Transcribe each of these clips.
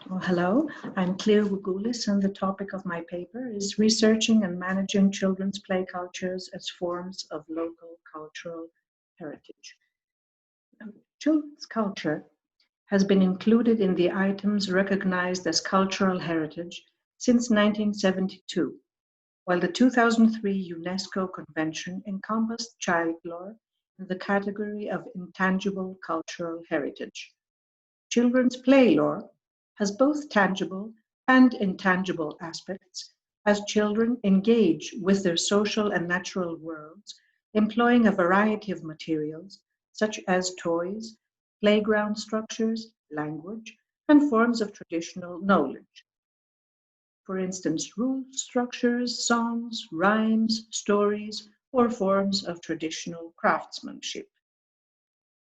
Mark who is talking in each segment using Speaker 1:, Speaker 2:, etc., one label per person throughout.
Speaker 1: Well, hello, I'm Cleo Gougoulis, and the topic of my paper is Researching and Managing Children's Play Cultures as Forms of Local Cultural Heritage. Children's culture has been included in the items recognized as cultural heritage since 1972, while the 2003 UNESCO Convention encompassed child lore in the category of intangible cultural heritage. Children's play lore has both tangible and intangible aspects as children engage with their social and natural worlds, employing a variety of materials such as toys, playground structures, language, and forms of traditional knowledge. For instance, rule structures, songs, rhymes, stories, or forms of traditional craftsmanship.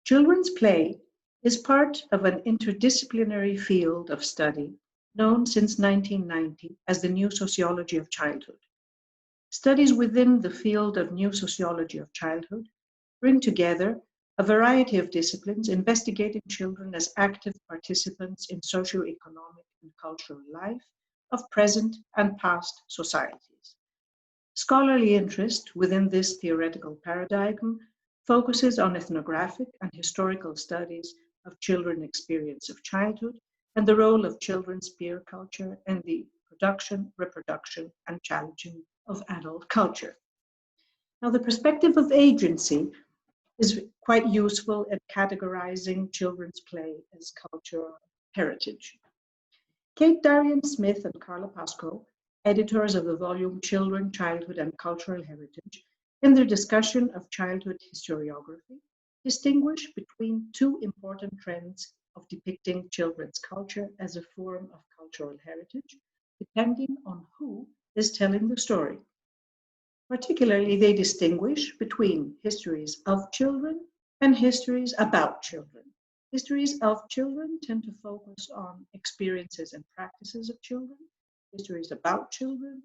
Speaker 1: Children's play is part of an interdisciplinary field of study known since 1990 as the New Sociology of Childhood. Studies within the field of New Sociology of Childhood bring together a variety of disciplines investigating children as active participants in socio-economic and cultural life of present and past societies. Scholarly interest within this theoretical paradigm focuses on ethnographic and historical studies of children's experience of childhood and the role of children's peer culture in the production, reproduction, and challenging of adult culture. Now, the perspective of agency is quite useful in categorizing children's play as cultural heritage. Kate Darian-Smith and Carla Pascoe, editors of the volume Children, Childhood, and Cultural Heritage, in their discussion of childhood historiography, distinguish between two important trends of depicting children's culture as a form of cultural heritage, depending on who is telling the story. Particularly, they distinguish between histories of children and histories about children. Histories of children tend to focus on experiences and practices of children. Histories about children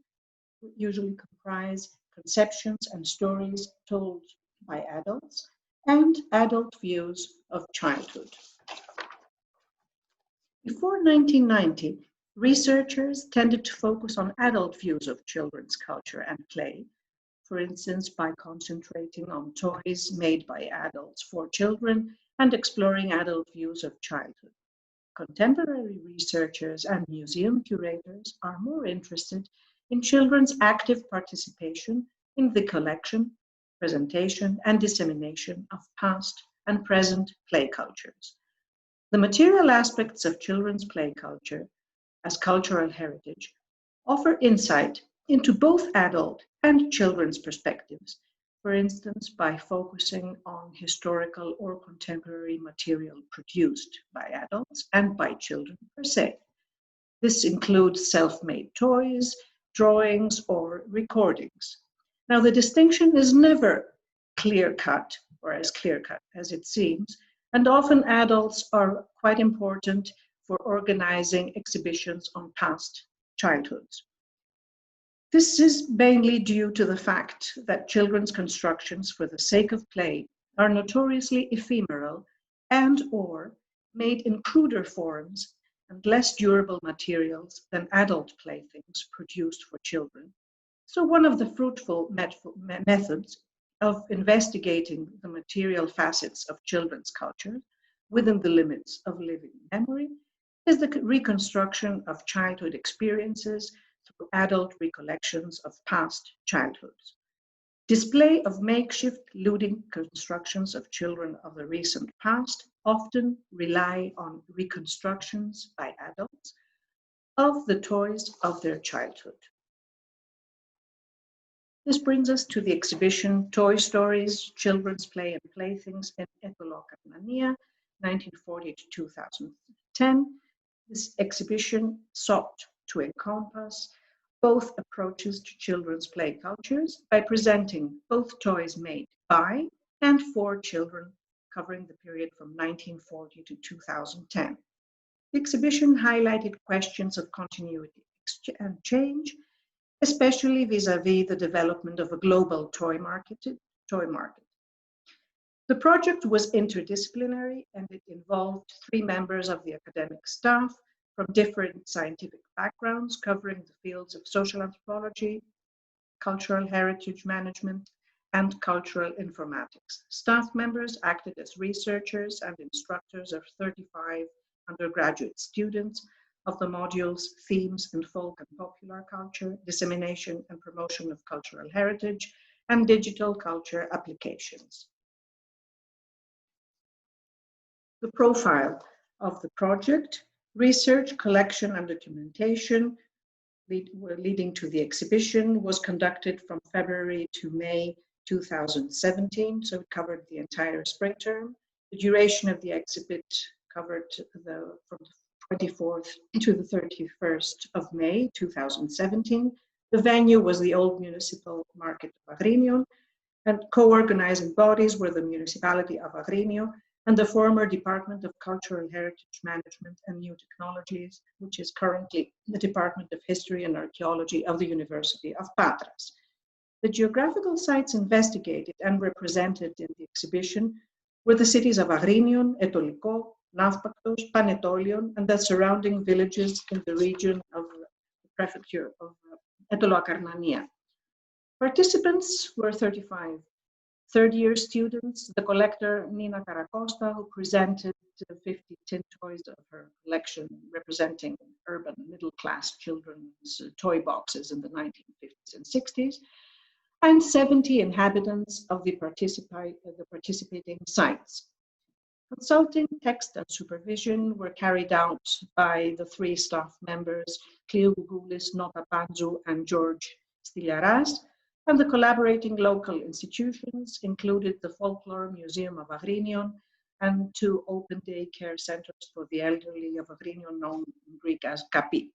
Speaker 1: usually comprise conceptions and stories told by adults and adult views of childhood. Before 1990, researchers tended to focus on adult views of children's culture and play, for instance, by concentrating on toys made by adults for children and exploring adult views of childhood. Contemporary researchers and museum curators are more interested in children's active participation in the collection, presentation, and dissemination of past and present play cultures. The material aspects of children's play culture as cultural heritage offer insight into both adult and children's perspectives, for instance, by focusing on historical or contemporary material produced by adults and by children per se. This includes self-made toys, drawings, or recordings. Now, the distinction is never clear-cut, or as clear-cut as it seems, and often adults are quite important for organizing exhibitions on past childhoods. This is mainly due to the fact that children's constructions for the sake of play are notoriously ephemeral and/or made in cruder forms and less durable materials than adult playthings produced for children. So one of the fruitful methods of investigating the material facets of children's culture within the limits of living memory is the reconstruction of childhood experiences through adult recollections of past childhoods. Display of makeshift looting constructions of children of the recent past often rely on reconstructions by adults of the toys of their childhood. This brings us to the exhibition Toy Stories, Children's Play and Playthings in Aitoloakarnania, 1940 to 2010. This exhibition sought to encompass both approaches to children's play cultures by presenting both toys made by and for children covering the period from 1940 to 2010. The exhibition highlighted questions of continuity and change, especially vis-à-vis the development of a global toy market. The project was interdisciplinary and it involved 3 members of the academic staff from different scientific backgrounds covering the fields of social anthropology, cultural heritage management, and cultural informatics. Staff members acted as researchers and instructors of 35 undergraduate students of the modules Themes in Folk and Popular Culture, Dissemination and Promotion of Cultural Heritage, and Digital Culture Applications. The profile of the project: research, collection, and documentation leading to the exhibition was conducted from February to May 2017, so it covered the entire spring term. The duration of the exhibit covered from the 24th to the 31st of May 2017. The venue was the old municipal market of Agrinio, and co-organizing bodies were the municipality of Agrinio and the former Department of Cultural Heritage Management and New Technologies, which is currently the Department of History and Archaeology of the University of Patras. The geographical sites investigated and represented in the exhibition were the cities of Agrinio, Aitoliko, Nafpaktos, Panetolion, and the surrounding villages in the region of the prefecture of Aitoloakarnania. Participants were 35 third-year students, the collector Nina Caracosta, who presented 50 tin toys of her collection representing urban middle-class children's toy boxes in the 1950s and 60s, and 70 inhabitants of the participating sites. Consulting, text, and supervision were carried out by the 3 staff members, Cleo, Gougoulis, Nota Panzu, and George Stiliaras, and the collaborating local institutions included the Folklore Museum of Agrinio and 2 open day care centers for the elderly of Agrinio, known in Greek as Kapi.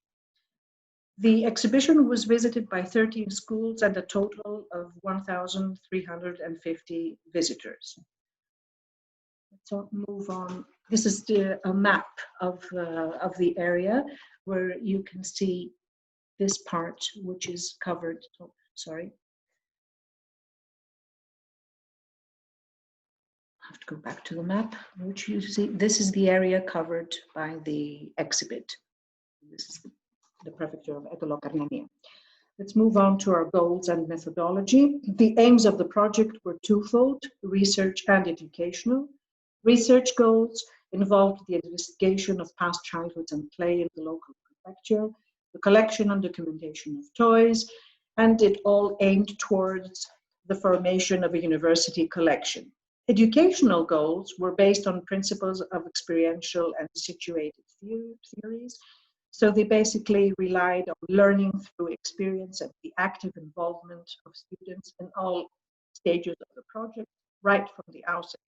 Speaker 1: The exhibition was visited by 13 schools and a total of 1,350 visitors. So move on. This is a map of the area where you can see this part, which is covered. Oh, sorry. I have to go back to the map, which you see. This is the area covered by the exhibit. This is the prefecture of Aitoloakarnania. Let's move on to our goals and methodology. The aims of the project were twofold: research and educational. Research goals involved the investigation of past childhoods and play in the local prefecture, the collection and documentation of toys, and it all aimed towards the formation of a university collection. Educational goals were based on principles of experiential and situated theories. So they basically relied on learning through experience and the active involvement of students in all stages of the project, right from the outset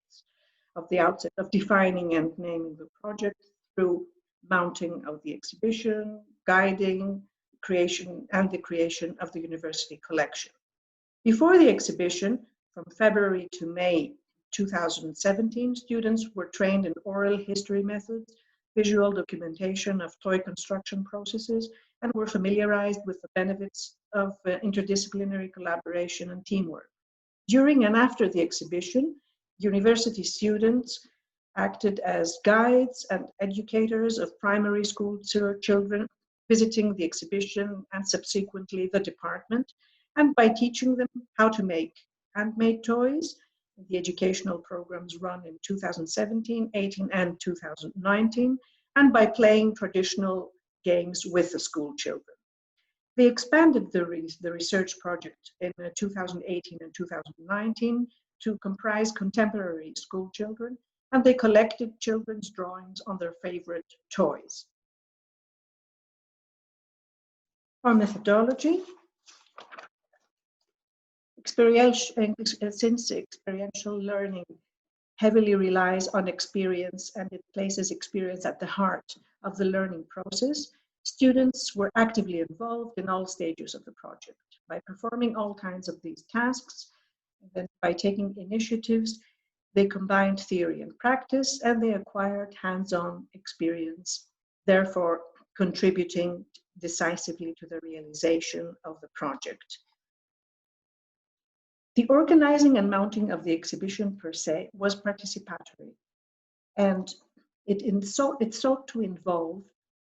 Speaker 1: of defining and naming the project, through mounting of the exhibition, guiding, creation, and the creation of the university collection. Before the exhibition, from February to May 2017, students were trained in oral history methods, visual documentation of toy construction processes, and were familiarized with the benefits of interdisciplinary collaboration and teamwork. During and after the exhibition, university students acted as guides and educators of primary school children visiting the exhibition and subsequently the department, and by teaching them how to make handmade toys. The educational programs run in 2017, 18, and 2019, and by playing traditional games with the school children. They expanded the research project in 2018 and 2019 to comprise contemporary school children, and they collected children's drawings on their favorite toys. Our methodology: since experiential learning heavily relies on experience and it places experience at the heart of the learning process, students were actively involved in all stages of the project. By performing all kinds of these tasks, and then by taking initiatives, they combined theory and practice, and they acquired hands-on experience, therefore contributing decisively to the realization of the project. The organizing and mounting of the exhibition per se was participatory, and it sought to involve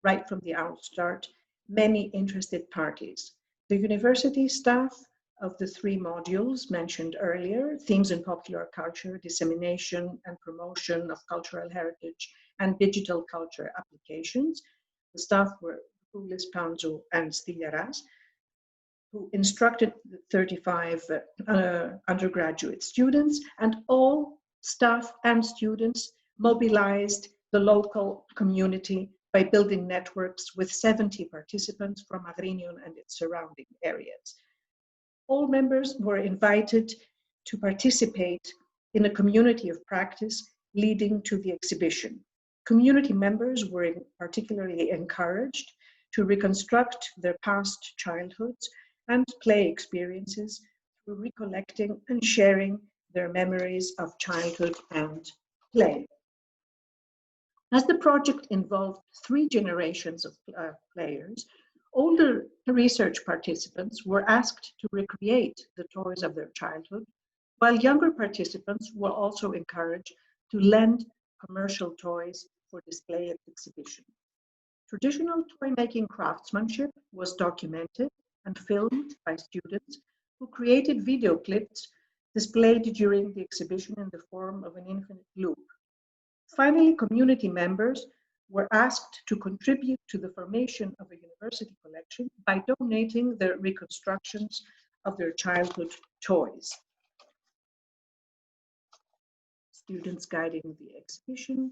Speaker 1: right from the outstart, many interested parties. The university staff of the three modules mentioned earlier, themes in popular culture, dissemination and promotion of cultural heritage, and digital culture applications. The staff were Gougoulis, Panzo, and Stillaras, who instructed 35 undergraduate students, and all staff and students mobilized the local community by building networks with 70 participants from Agriñon and its surrounding areas. All members were invited to participate in a community of practice leading to the exhibition. Community members were particularly encouraged to reconstruct their past childhoods and play experiences through recollecting and sharing their memories of childhood and play. As the project involved 3 generations of players, older research participants were asked to recreate the toys of their childhood, while younger participants were also encouraged to lend commercial toys for display at the exhibition. Traditional toy-making craftsmanship was documented and filmed by students who created video clips displayed during the exhibition in the form of an infinite loop. Finally, community members were asked to contribute to the formation of a university collection by donating their reconstructions of their childhood toys. Students guiding the exhibition.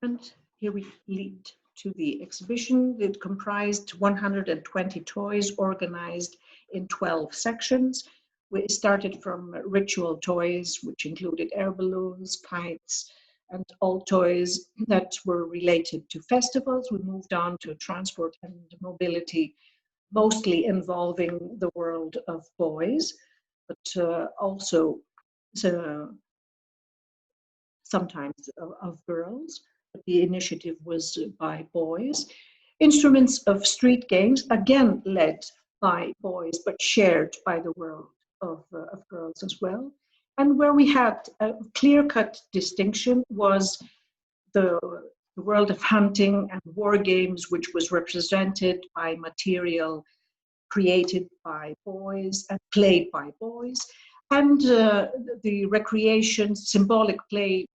Speaker 1: And here we lead to the exhibition. It comprised 120 toys organized in 12 sections. We started from ritual toys, which included air balloons, kites, and all toys that were related to festivals. We moved on to transport and mobility, mostly involving the world of boys, but also sometimes of girls. But the initiative was by boys. Instruments of street games, again led by boys, but shared by the world of girls as well. And where we had a clear-cut distinction was the world of hunting and war games, which was represented by material created by boys and played by boys, and the recreation, symbolic play,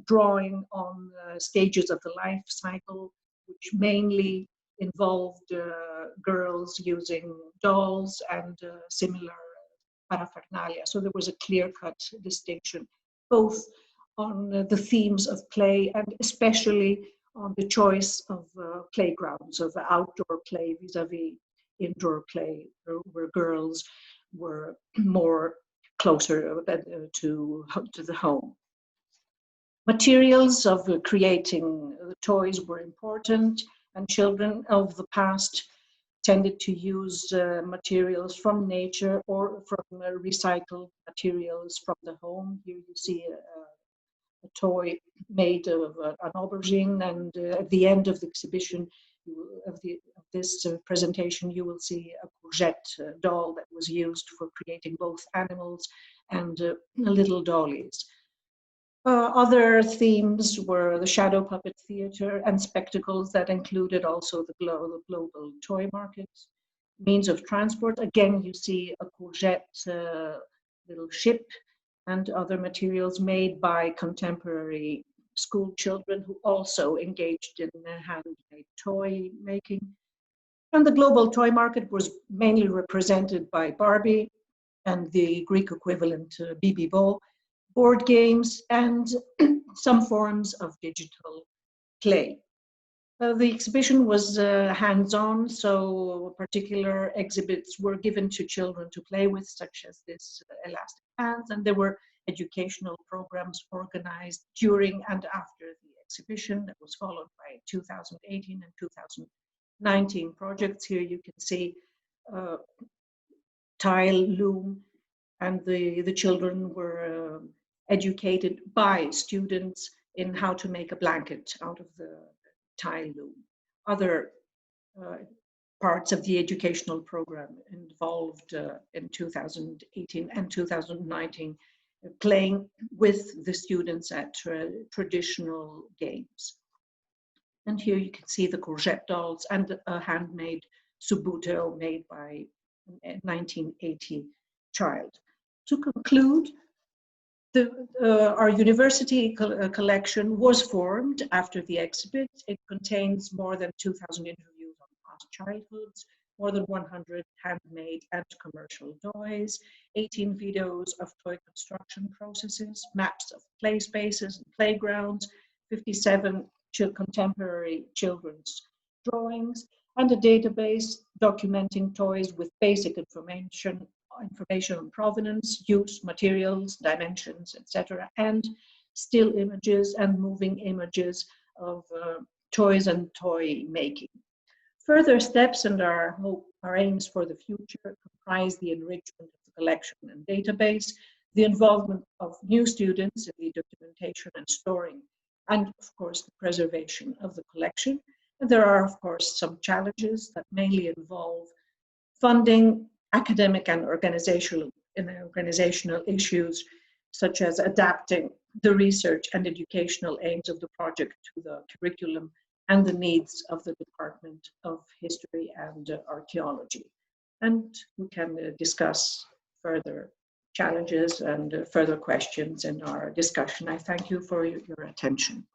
Speaker 1: drawing on stages of the life cycle, which mainly involved girls using dolls and similar paraphernalia. So there was a clear-cut distinction, both on the themes of play and especially on the choice of playgrounds, of outdoor play vis-a-vis indoor play, where girls were more closer to the home. Materials of creating toys were important, and children of the past tended to use materials from nature or from recycled materials from the home. Here you see a toy made of an aubergine, and at the end of the exhibition, of this presentation, you will see a courgette doll that was used for creating both animals and little dollies. Other themes were the shadow puppet theater and spectacles that included also the global toy market. Means of transport, again, you see a courgette little ship and other materials made by contemporary school children who also engaged in handmade toy making. And the global toy market was mainly represented by Barbie and the Greek equivalent Bibibo, board games, and some forms of digital play. The exhibition was hands-on, so particular exhibits were given to children to play with, such as this elastic hands, and there were educational programs organized during and after the exhibition that was followed by 2018 and 2019 projects. Here you can see tile loom, and the children were educated by students in how to make a blanket out of the tile loom. Other parts of the educational program involved in 2018 and 2019 playing with the students at traditional games. And here you can see the courgette dolls and a handmade subuteo made by a 1980 child. To conclude, our university collection was formed after the exhibit. It contains more than 2,000 interviews on past childhoods, more than 100 handmade and commercial toys, 18 videos of toy construction processes, maps of play spaces and playgrounds, 57 contemporary children's drawings, and a database documenting toys with basic information on provenance, use, materials, dimensions, etc., and still images and moving images of toys and toy making. Further steps and our aims for the future comprise the enrichment of the collection and database, the involvement of new students in the documentation and storing, and of course the preservation of the collection. And there are of course some challenges that mainly involve funding, academic and organizational issues, such as adapting the research and educational aims of the project to the curriculum and the needs of the Department of History and Archaeology. And we can discuss further challenges and further questions in our discussion. I thank you for your attention.